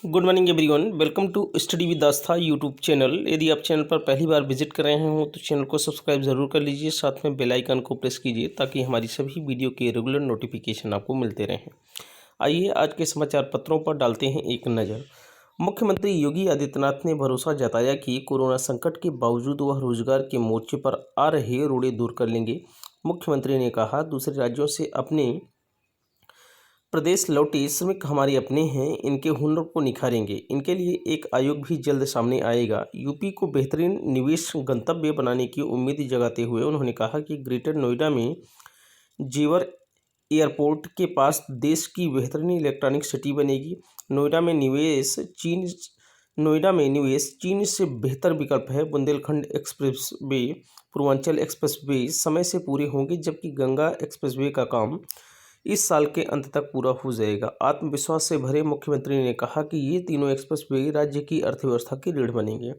Good morning everyone, welcome to study with Aastha YouTube channel. यदि आप channel पर पहली बार विजिट कर रहे हो तो चैनल को सब्सक्राइब ज़रूर कर लीजिए, साथ में बेल आइकन को प्रेस कीजिए ताकि हमारी सभी वीडियो के रेगुलर नोटिफिकेशन आपको मिलते रहें। आइए आज के समाचार पत्रों पर डालते हैं एक नज़र। मुख्यमंत्री योगी आदित्यनाथ ने भरोसा जताया कि कोरोना संकट के बावजूद वह रोजगार के मोर्चे पर आ रहे रोड़े दूर कर लेंगे। मुख्यमंत्री ने कहा, दूसरे राज्यों से अपने प्रदेश लौटे श्रमिक हमारे अपने हैं, इनके हुनर को निखारेंगे। इनके लिए एक आयोग भी जल्द सामने आएगा। यूपी को बेहतरीन निवेश गंतव्य बनाने की उम्मीद जगाते हुए उन्होंने कहा कि ग्रेटर नोएडा में जेवर एयरपोर्ट के पास देश की बेहतरीन इलेक्ट्रॉनिक सिटी बनेगी। नोएडा में निवेश चीन से बेहतर विकल्प है। Bundelkhand express way, Purvanchal express way समय से पूरे होंगे, जबकि गंगा एक्सप्रेस वे का काम इस साल के अंत तक पूरा हो जाएगा। आत्मविश्वास से भरे मुख्यमंत्री ने कहा कि ये तीनों एक्सप्रेसवे राज्य की अर्थव्यवस्था की रीढ़ बनेंगे।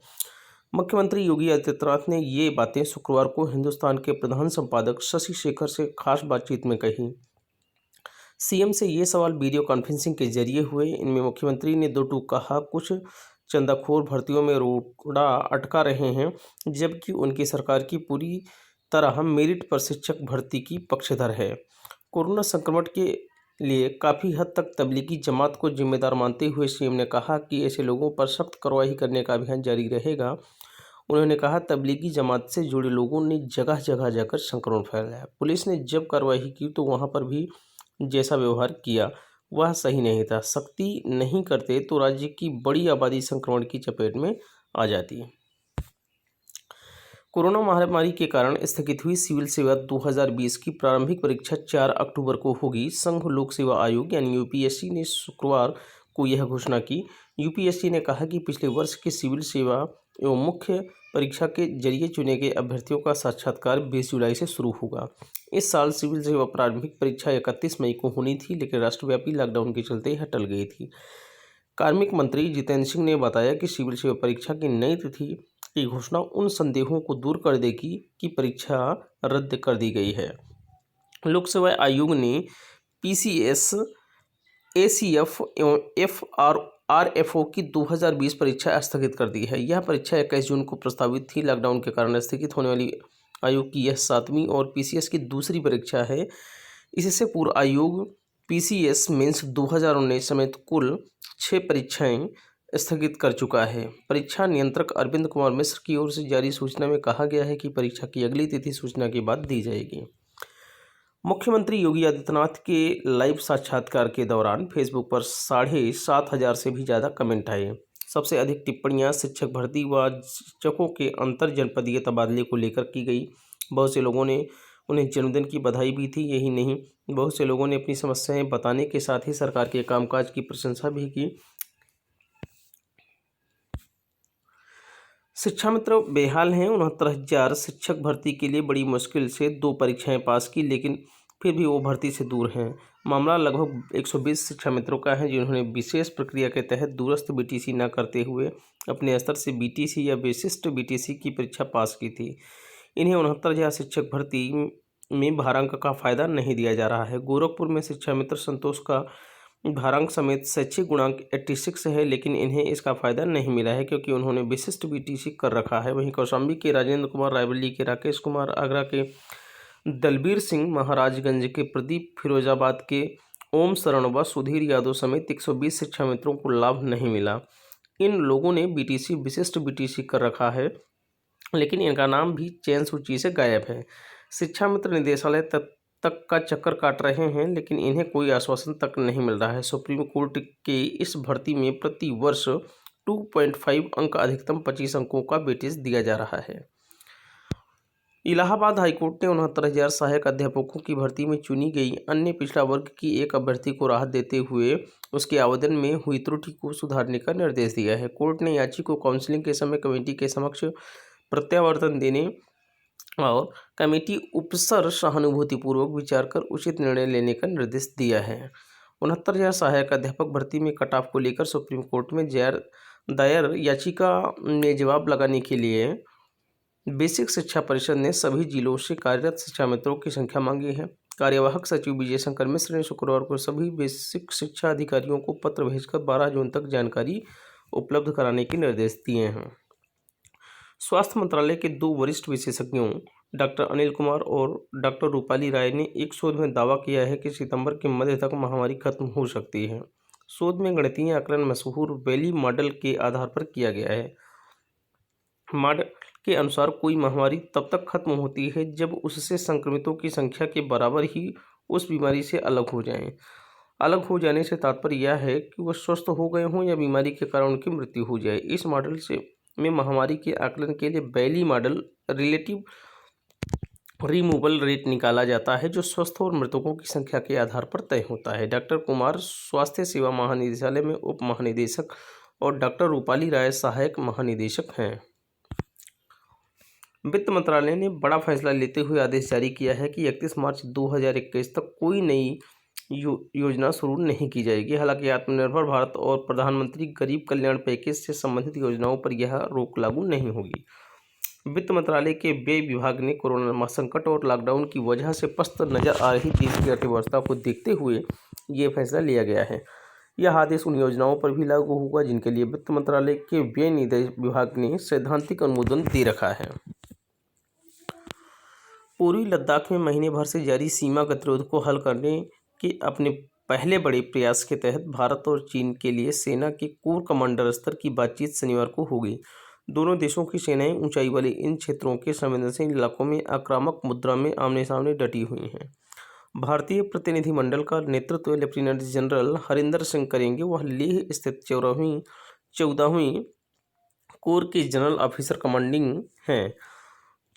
मुख्यमंत्री योगी आदित्यनाथ ने ये बातें शुक्रवार को हिंदुस्तान के प्रधान संपादक शशि शेखर से खास बातचीत में कही। सीएम से ये सवाल वीडियो कॉन्फ्रेंसिंग के जरिए हुए। इनमें मुख्यमंत्री ने दो टूक कहा, कुछ चंदाखोर भर्तियों में रोड़ा अटका रहे हैं, जबकि उनकी सरकार की पूरी तरह मेरिट पर शिक्षक भर्ती की पक्षधर है। कोरोना संक्रमण के लिए काफ़ी हद तक तबलीगी जमात को जिम्मेदार मानते हुए सीएम ने कहा कि ऐसे लोगों पर सख्त कार्रवाई करने का अभियान जारी रहेगा। उन्होंने कहा, तबलीगी जमात से जुड़े लोगों ने जगह जगह जाकर संक्रमण फैलाया। पुलिस ने जब कार्रवाई की तो वहां पर भी जैसा व्यवहार किया वह सही नहीं था। सख्ती नहीं करते तो राज्य की बड़ी आबादी संक्रमण की चपेट में आ जाती। कोरोना महामारी के कारण स्थगित हुई सिविल सेवा 2020 की प्रारंभिक परीक्षा 4 अक्टूबर को होगी। संघ लोक सेवा आयोग यानी यूपीएससी ने शुक्रवार को यह घोषणा की। यूपीएससी ने कहा कि पिछले वर्ष की सिविल सेवा एवं मुख्य परीक्षा के जरिए चुने गए अभ्यर्थियों का साक्षात्कार 20 जुलाई से शुरू होगा। इस साल सिविल सेवा प्रारंभिक परीक्षा 31 मई को होनी थी, लेकिन राष्ट्रव्यापी लॉकडाउन के चलते यह टल गई थी। कार्मिक मंत्री जितेंद्र सिंह ने बताया कि सिविल सेवा परीक्षा की नई तिथि की घोषणा उन संदेहों को दूर कर देगी कि परीक्षा रद्द कर दी गई है। लोक सेवा आयोग ने पीसीएस, एसीएफ एवं एफआरआरएफओ की 2020 परीक्षा स्थगित कर दी है। यह परीक्षा 21 जून को प्रस्तावित थी। लॉकडाउन के कारण स्थगित होने वाली आयोग की यह 7वीं और पीसीएस की दूसरी परीक्षा है। इससे पूर्व आयोग पीसीएस मेंस 2019 समेत कुल 6 परीक्षाएं स्थगित कर चुका है। परीक्षा नियंत्रक अरविंद कुमार मिश्र की ओर से जारी सूचना में कहा गया है कि परीक्षा की अगली तिथि सूचना के बाद दी जाएगी। मुख्यमंत्री योगी आदित्यनाथ के लाइव साक्षात्कार के दौरान फेसबुक पर 7,500 से भी ज़्यादा कमेंट आए। सबसे अधिक टिप्पणियां शिक्षक भर्ती व शिक्षकों के अंतर जनपदीय तबादले को लेकर की गई। बहुत से लोगों ने उन्हें जन्मदिन की बधाई भी थी। यही नहीं, बहुत से लोगों ने अपनी समस्याएं बताने के साथ ही सरकार के कामकाज की प्रशंसा भी की। शिक्षा मित्र बेहाल हैं। 69,000 शिक्षक भर्ती के लिए बड़ी मुश्किल से 2 परीक्षाएं पास की, लेकिन फिर भी वो भर्ती से दूर हैं। मामला लगभग 120 शिक्षा मित्रों का है, जिन्होंने विशेष प्रक्रिया के तहत दूरस्थ बीटीसी न करते हुए अपने स्तर से बीटीसी या विशिष्ट बीटीसी की परीक्षा पास की थी। इन्हें 69,000 शिक्षक भर्ती में भारांक का फ़ायदा नहीं दिया जा रहा है। गोरखपुर में शिक्षा मित्र संतोष का भारांक समेत शैक्षिक गुणांक 86 है, लेकिन इन्हें इसका फ़ायदा नहीं मिला है क्योंकि उन्होंने विशिष्ट बीटीसी कर रखा है। वहीं कौशाम्बी के राजेंद्र कुमार, रायबरेली के राकेश कुमार, आगरा के दलबीर सिंह, महाराजगंज के प्रदीप, फिरोजाबाद के ओम शरण व सुधीर यादव समेत 120 शिक्षा मित्रों को लाभ नहीं मिला। इन लोगों ने बीटीसी, विशिष्ट बीटीसी कर रखा है, लेकिन इनका नाम भी चयन सूची से गायब है। शिक्षा मित्र निदेशालय तक का चक्कर काट रहे हैं, लेकिन इन्हें कोई आश्वासन तक नहीं मिल रहा है। सुप्रीम कोर्ट के इस भर्ती में प्रति वर्ष 2.5 अंक अधिकतम 25 अंकों का वेटेज दिया जा रहा है। इलाहाबाद हाईकोर्ट ने 69,000 सहायक अध्यापकों की भर्ती में चुनी गई अन्य पिछड़ा वर्ग की एक अभ्यर्थी को राहत देते हुए उसके आवेदन में हुई त्रुटि को सुधारने का निर्देश दिया है। कोर्ट ने याची को काउंसलिंग के समय कमेटी के समक्ष प्रत्यावर्तन देने और कमेटी उपसर सहानुभूतिपूर्वक विचार कर उचित निर्णय लेने का निर्देश दिया है। 69,000 सहायक अध्यापक भर्ती में कट ऑफ को लेकर सुप्रीम कोर्ट में दायर याचिका में जवाब लगाने के लिए बेसिक शिक्षा परिषद ने सभी जिलों से कार्यरत शिक्षा मित्रों की संख्या मांगी है। कार्यवाहक सचिव विजय शंकर मिश्र ने शुक्रवार को सभी बेसिक शिक्षा अधिकारियों को पत्र भेजकर 12 जून तक जानकारी उपलब्ध कराने के निर्देश दिए हैं। स्वास्थ्य मंत्रालय के 2 वरिष्ठ विशेषज्ञों डॉक्टर अनिल कुमार और डॉक्टर रूपाली राय ने एक शोध में दावा किया है कि सितंबर के मध्य तक महामारी खत्म हो सकती है। शोध में गणितीय आकलन मशहूर बेली मॉडल के आधार पर किया गया है। मॉडल के अनुसार कोई महामारी तब तक खत्म होती है जब उससे संक्रमितों की संख्या के बराबर ही उस बीमारी से अलग हो जाएं। अलग हो जाने से तात्पर्य यह है कि वह स्वस्थ हो गए हों या बीमारी के कारण उनकी मृत्यु हो जाए। इस मॉडल से में महामारी के आकलन के लिए बेली मॉडल रिलेटिव रिमूवल रेट निकाला जाता है, जो स्वस्थ और मृतकों की संख्या के आधार पर तय होता है। डॉक्टर कुमार स्वास्थ्य सेवा महानिदेशालय में उप महानिदेशक और डॉक्टर रूपाली राय सहायक महानिदेशक हैं। वित्त मंत्रालय ने बड़ा फैसला लेते हुए आदेश जारी किया है कि 31 मार्च 2021 तक कोई नई योजना शुरू नहीं की जाएगी। हालांकि आत्मनिर्भर भारत और प्रधानमंत्री गरीब कल्याण पैकेज से संबंधित योजनाओं पर यह रोक लागू नहीं होगी। वित्त मंत्रालय के व्यय विभाग ने कोरोना संकट और लॉकडाउन की वजह से पस्त नजर आ रही देश की अर्थव्यवस्था को देखते हुए ये फैसला लिया गया है। यह आदेश उन योजनाओं पर भी लागू होगा जिनके लिए वित्त मंत्रालय के व्यय निदेश विभाग ने सैद्धांतिक अनुमोदन दे रखा है। पूर्वी लद्दाख में महीने भर से जारी सीमा गतिरोध को हल करने के अपने पहले बड़े प्रयास के तहत भारत और चीन के लिए सेना के कोर कमांडर स्तर की बातचीत शनिवार को होगी। दोनों देशों की सेनाएं ऊंचाई वाले इन क्षेत्रों के संवेदनशील इलाकों में आक्रामक मुद्रा में आमने सामने डटी हुई हैं। भारतीय प्रतिनिधिमंडल का नेतृत्व लेफ्टिनेंट जनरल हरिंदर सिंह करेंगे। वह लेह स्थित 14वीं कोर के जनरल ऑफिसर कमांडिंग हैं।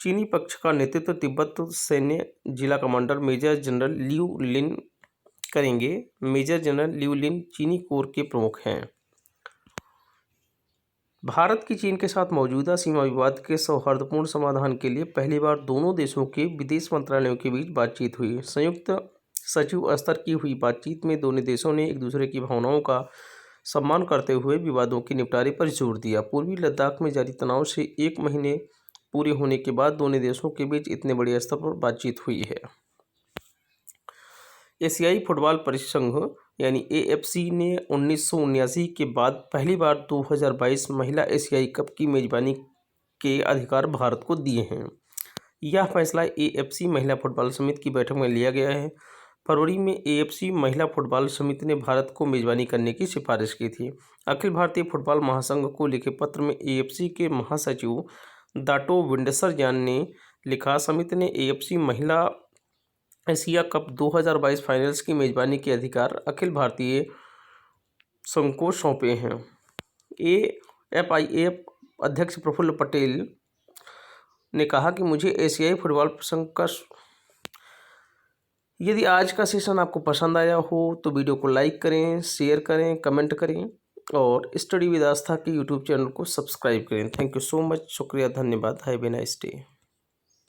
चीनी पक्ष का नेतृत्व तिब्बत सैन्य जिला commander major general Liu Lin करेंगे। मेजर जनरल लियू लिन चीनी कोर के प्रमुख हैं। भारत की चीन के साथ मौजूदा सीमा विवाद के सौहार्दपूर्ण समाधान के लिए पहली बार दोनों देशों के विदेश मंत्रालयों के बीच बातचीत हुई। संयुक्त सचिव स्तर की हुई बातचीत में दोनों देशों ने एक दूसरे की भावनाओं का सम्मान करते हुए विवादों के निपटारे पर जोर दिया। पूर्वी लद्दाख में जारी तनाव से 1 महीने पूरे होने के बाद दोनों देशों के बीच इतने बड़े स्तर पर बातचीत हुई है। एशियाई फुटबॉल परिसंघ यानी AFC ने 1979 के बाद पहली बार 2022 महिला एशियाई कप की मेजबानी के अधिकार भारत को दिए हैं। यह फैसला AFC महिला फुटबॉल समिति की बैठक में लिया गया है। फरवरी में AFC महिला फुटबॉल समिति ने भारत को मेजबानी करने की सिफारिश की थी। अखिल भारतीय फुटबॉल महासंघ को लिखे पत्र में AFC के महासचिव दाटो विंडसरजान ने लिखा, समिति ने AFC महिला एशिया कप 2022 फाइनल्स की मेजबानी के अधिकार अखिल भारतीय संघ को सौंपे हैं। AFIF अध्यक्ष प्रफुल्ल पटेल ने कहा कि मुझे एशियाई फुटबॉल संघ का यदि आज का सेशन आपको पसंद आया हो तो वीडियो को लाइक करें, शेयर करें, कमेंट करें और स्टडी विद आस्था के यूट्यूब चैनल को सब्सक्राइब करें। Thank you so much. शुक्रिया, धन्यवाद। Have a nice day.